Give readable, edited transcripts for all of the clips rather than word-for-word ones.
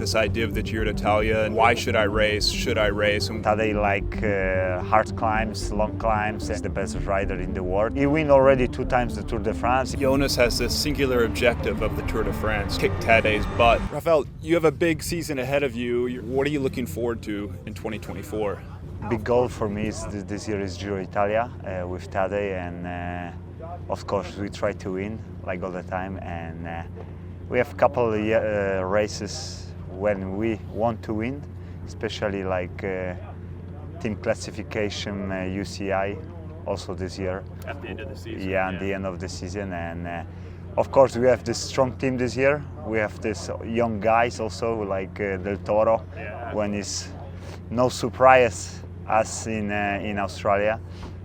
this idea of the Giro d'Italia and why should I race? Should I race? And Tadej hard climbs, long climbs. He's the best rider in the world. He won already 2 times the Tour de France. Jonas has this singular objective of the Tour de France, kick Tadej's butt. Rafael, you have a big season ahead of you. What are you looking forward to in 2024? Big goal for me is this year is Giro d'Italia with Tadej, and of course we try to win like all the time, and we have a couple of races when we want to win, especially like team classification UCI also this year. At the end of the season. Yeah, at the end of the season, and of course we have this strong team this year. We have this young guys also like Del Toro, when it's no surprise as in Australia.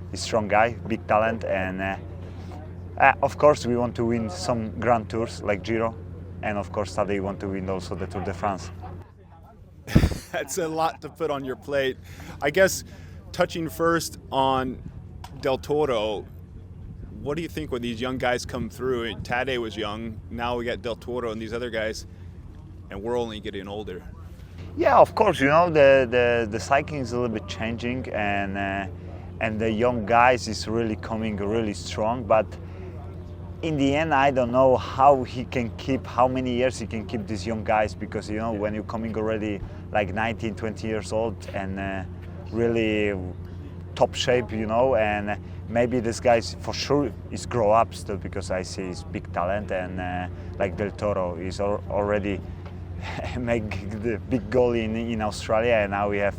He's a strong guy, big talent, and of course we want to win some Grand Tours like Giro, and of course Tadej want to win also the Tour de France. That's a lot to put on your plate. I guess touching first on Del Toro, what do you think when these young guys come through? Tadej was young, now we got Del Toro and these other guys, and we're only getting older. Yeah, of course, you know, the cycling is a little bit changing, and the young guys is really coming really strong, but in the end, I don't know how many years he can keep these young guys, because, you know, when you're coming already like 19, 20 years old and really top shape, you know, and maybe this guy for sure is grow up still, because I see he's big talent, and like Del Toro is already make the big goal in Australia, and now we have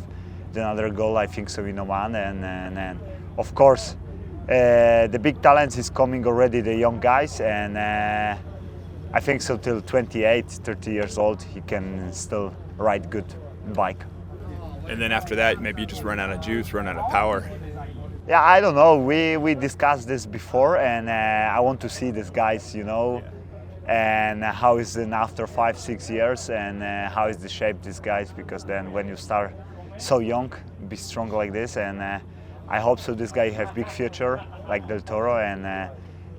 another goal, I think so, in Oman, and of course the big talents is coming already, the young guys, and I think so till 28, 30 years old he can still ride good bike. And then after that, maybe you just run out of juice, run out of power. Yeah, I don't know. We discussed this before, and I want to see these guys, you know, and how is it after 5-6 years, and how is the shape these guys, because then when you start so young, be strong like this, and I hope so this guy have big future like Del Toro, and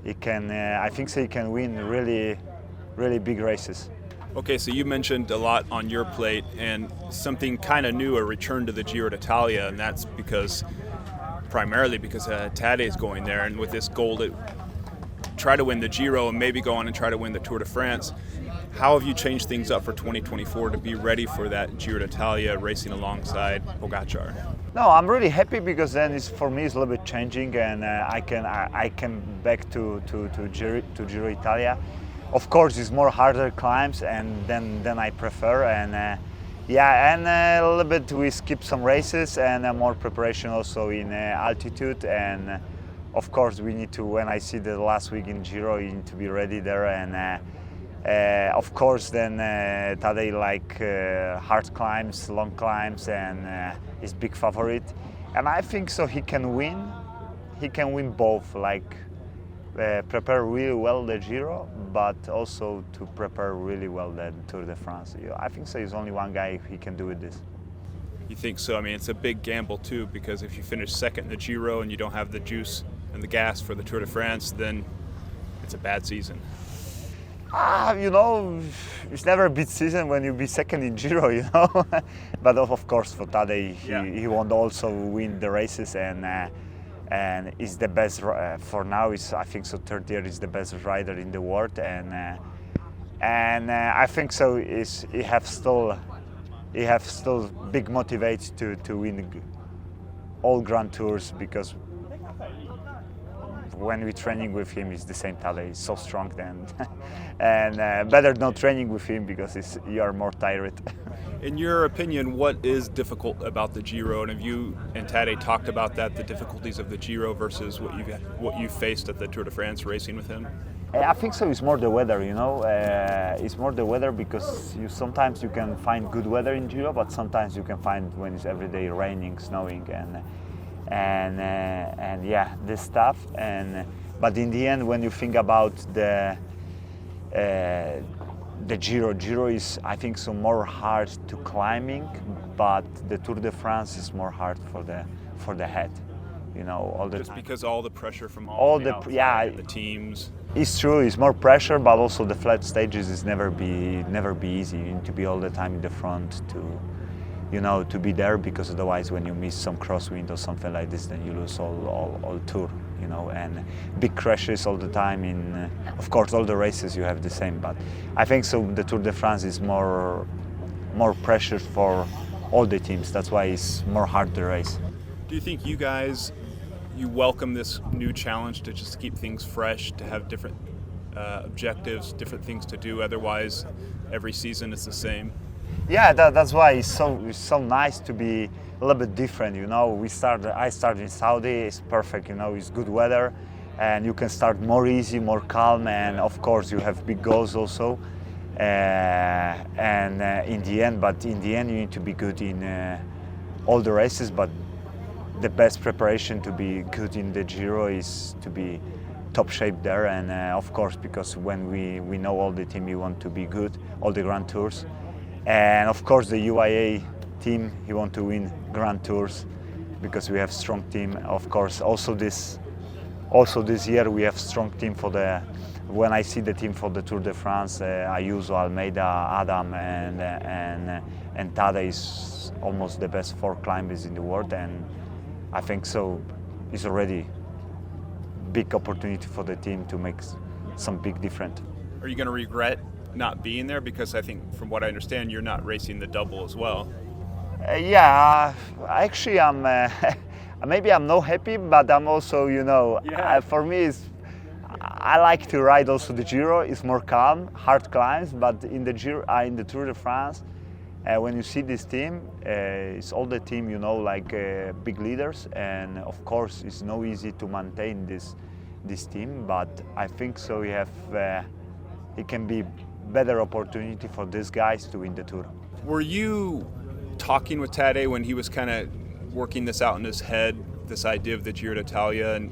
he can. I think so he can win really, really big races. Okay, so you mentioned a lot on your plate, and something kind of new, a return to the Giro d'Italia, and that's primarily because Tadej is going there, and with this goal to try to win the Giro and maybe go on and try to win the Tour de France. How have you changed things up for 2024 to be ready for that Giro d'Italia, racing alongside Pogacar? No, I'm really happy, because then for me it's a little bit changing, and I can back to Giro d'Italia. Of course, it's more harder climbs, and then I prefer, and a little bit we skip some races, and more preparation also in altitude, and of course we need to. When I see the last week in Giro, you need to be ready there, and of course then Tadej hard climbs, long climbs, and is big favorite, and I think so he can win. He can win both, prepare really well the Giro, but also to prepare really well the Tour de France. I think so he's only one guy who can do this. You think so? I mean, it's a big gamble too, because if you finish second in the Giro and you don't have the juice and the gas for the Tour de France, then it's a bad season. You know, it's never a big season when you be second in Giro, you know. But of course for Tadej, he want also win the races, and is the best for now. Is I think so. Third year is the best rider in the world, and I think so. He have still big motivate to win all Grand Tours, because when we training with him, it's the same Tadej. He's so strong then, and better not training with him, because you are more tired. In your opinion, what is difficult about the Giro, and have you and Tadej talked about that, the difficulties of the Giro versus what you faced at the Tour de France racing with him? I think so. It's more the weather, you know. It's more the weather, because sometimes you can find good weather in Giro, but sometimes you can find when it's every day raining, snowing, and this stuff. But in the end, when you think about the Giro is, I think so, more hard to climbing, but the Tour de France is more hard for the head. You know, all the just time. Because all the pressure from all the teams. it's true. It's more pressure, but also the flat stages is never be easy. You need to be all the time in the front to be there, because otherwise, when you miss some crosswind or something like this, then you lose all tour. And big crashes all the time. Of course, all the races you have the same, but I think so. The Tour de France is more pressure for all the teams. That's why it's more hard to race. Do you think you guys, you welcome this new challenge to just keep things fresh, to have different objectives, different things to do? Otherwise, every season is the same. Yeah, that's why it's so nice to be a little bit different. I started in Saudi. It's perfect. It's good weather, and you can start more easy, more calm, and of course you have big goals also. In the end, you need to be good in all the races. But the best preparation to be good in the Giro is to be top shape there. And of course, because when we know all the team, you want to be good, all the Grand Tours. And of course, the UAE team, he want to win Grand Tours because we have strong team. Of course, also this year we have strong team for the. When I see the team for the Tour de France, Ayuso, Almeida, Adam, and Tadej is almost the best 4 climbers in the world, and I think so. It's already big opportunity for the team to make some big difference. Are you going to regret not being there? Because I think, from what I understand, you're not racing the double as well. Actually, I'm maybe I'm not happy, but I'm also, for me, I like to ride also the Giro. It's more calm, hard climbs, but in the Giro, in the Tour de France, when you see this team, it's all the team, like big leaders, and of course, it's no easy to maintain this team. But I think so. It can be better opportunity for these guys to win the Tour. Were you talking with Tadej when he was kind of working this out in his head, this idea of the Giro d'Italia, and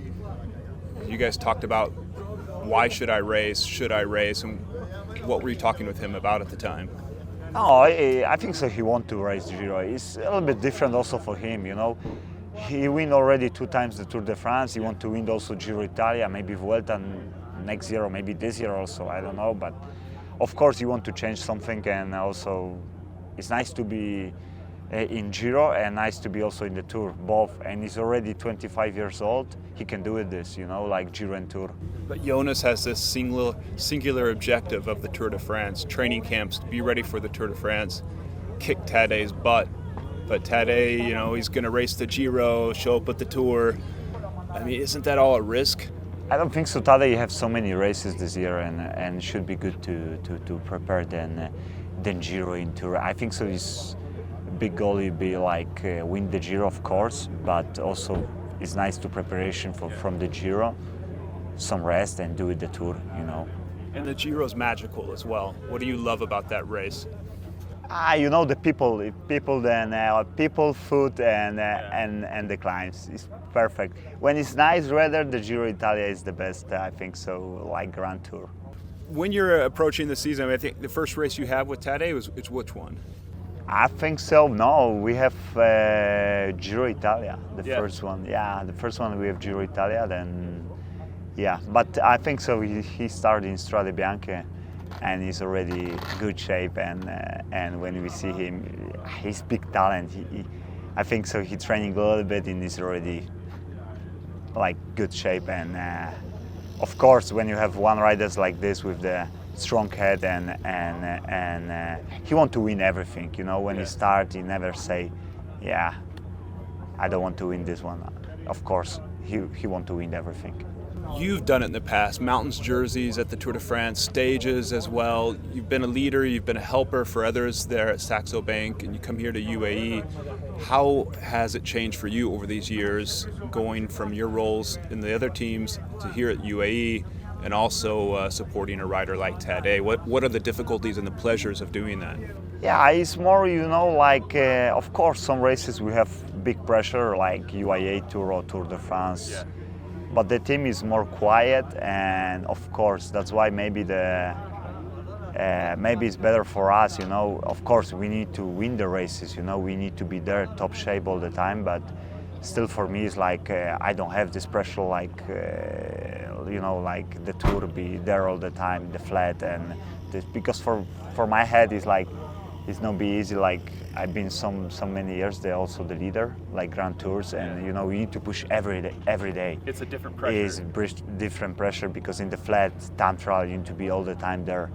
you guys talked about why should I race, and what were you talking with him about at the time? No, I think so. He wants to race the Giro. It's a little bit different also for him, He win already 2 times the Tour de France. He want to win also Giro d'Italia, maybe Vuelta next year or maybe this year also. I don't know, but of course he want to change something, and also it's nice to be in Giro and nice to be also in the Tour, both. And he's already 25 years old. He can do it like Giro and Tour. But Jonas has this singular objective of the Tour de France, training camps, to be ready for the Tour de France, kick Tadej's butt. But Tadej, he's going to race the Giro, show up at the Tour. I mean, isn't that all a risk? I don't think so. Tadej have so many races this year, and should be good to prepare than Giro in Tour. I think so. His big goal will be like win the Giro, of course, but also it's nice to preparation from the Giro, some rest, and do it the Tour. And the Giro is magical as well. What do you love about that race? The people, food, and the climbs. It's perfect. When it's nice weather, the Giro d'Italia is the best. I think so, like Grand Tour. When you're approaching the season, I think the first race you have with Tadej it's which one? I think so. No, we have Giro Italia, the first one. Yeah, the first one we have Giro Italia. Then, but I think so. He started in Strade Bianche, and he's already good shape. And when we see him, he's big talent. I think so. He's training a little bit, and he's already like good shape. And of course, when you have one riders like this with the strong head and he want to win everything. When he start, he never say, I don't want to win this one. Of course, he want to win everything. You've done it in the past, mountains jerseys at the Tour de France, stages as well. You've been a leader, you've been a helper for others there at Saxo Bank, and you come here to UAE. How has it changed for you over these years, going from your roles in the other teams to here at UAE, and also supporting a rider like Tadej? What are the difficulties and the pleasures of doing that? Yeah, it's more, of course, some races we have big pressure, like UAE Tour or Tour de France. Yeah. But the team is more quiet, and of course, that's why maybe it's better for us. Of course, we need to win the races. We need to be there, top shape all the time. But still for me it's like I don't have this pressure like like the Tour be there all the time, the flat, and this, because for my head it's like it's not be easy. Like I've been so many years there, also the leader, like Grand Tours, and you need to push every day. It's a different pressure. It's different pressure because in the flat time trial you need to be all the time there,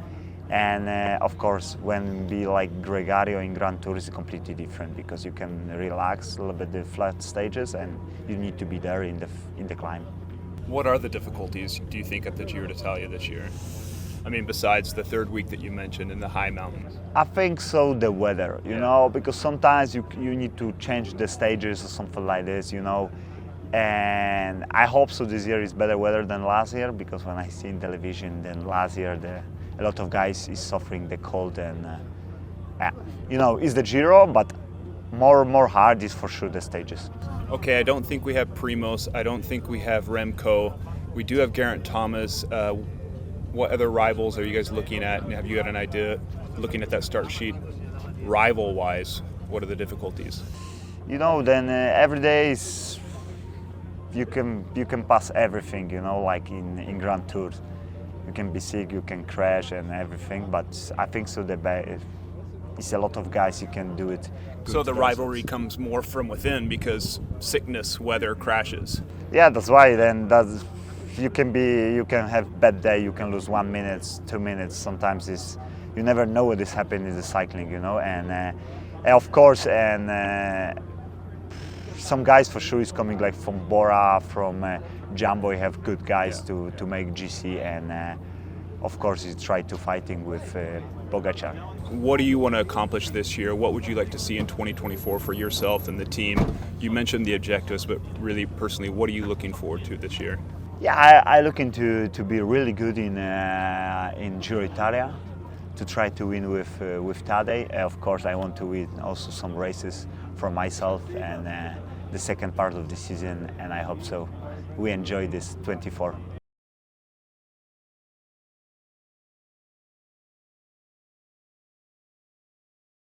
and of course when be like Gregario in Grand Tour is completely different because you can relax a little bit the flat stages and you need to be there in the climb. What are the difficulties, do you think, at the Giro d'Italia this year? I mean, besides the third week that you mentioned in the high mountains. I think so, the weather, because sometimes you need to change the stages or something like this, and I hope so this year is better weather than last year, because when I see in television then last year a lot of guys is suffering the cold, and it's the Giro, but more hard is for sure the stages. Okay, I don't think we have Primoz, I don't think we have Remco, we do have Geraint Thomas. What other rivals are you guys looking at, and have you got an idea, looking at that start sheet, rival-wise, what are the difficulties? Then every day is you can pass everything, like in Grand Tours. You can be sick, you can crash and everything, but I think so it's a lot of guys you can do it. So the rivalry comes more from within because sickness, weather, crashes. Yeah, that's why then you can have bad day, you can lose 1 minute, 2 minutes. Sometimes you never know what is happening in the cycling, and of course, and some guys for sure is coming like from Bora, from Jumbo. You have good guys to make GC, and of course you try to fighting with Pogacar. What do you want to accomplish this year? What would you like to see in 2024 for yourself and the team? You mentioned the objectives, but really personally, what are you looking forward to this year? Yeah, I looking to be really good in Giro d'Italia, to try to win with Tadej. Of course, I want to win also some races for myself and the second part of the season, and I hope so. We enjoy this 24.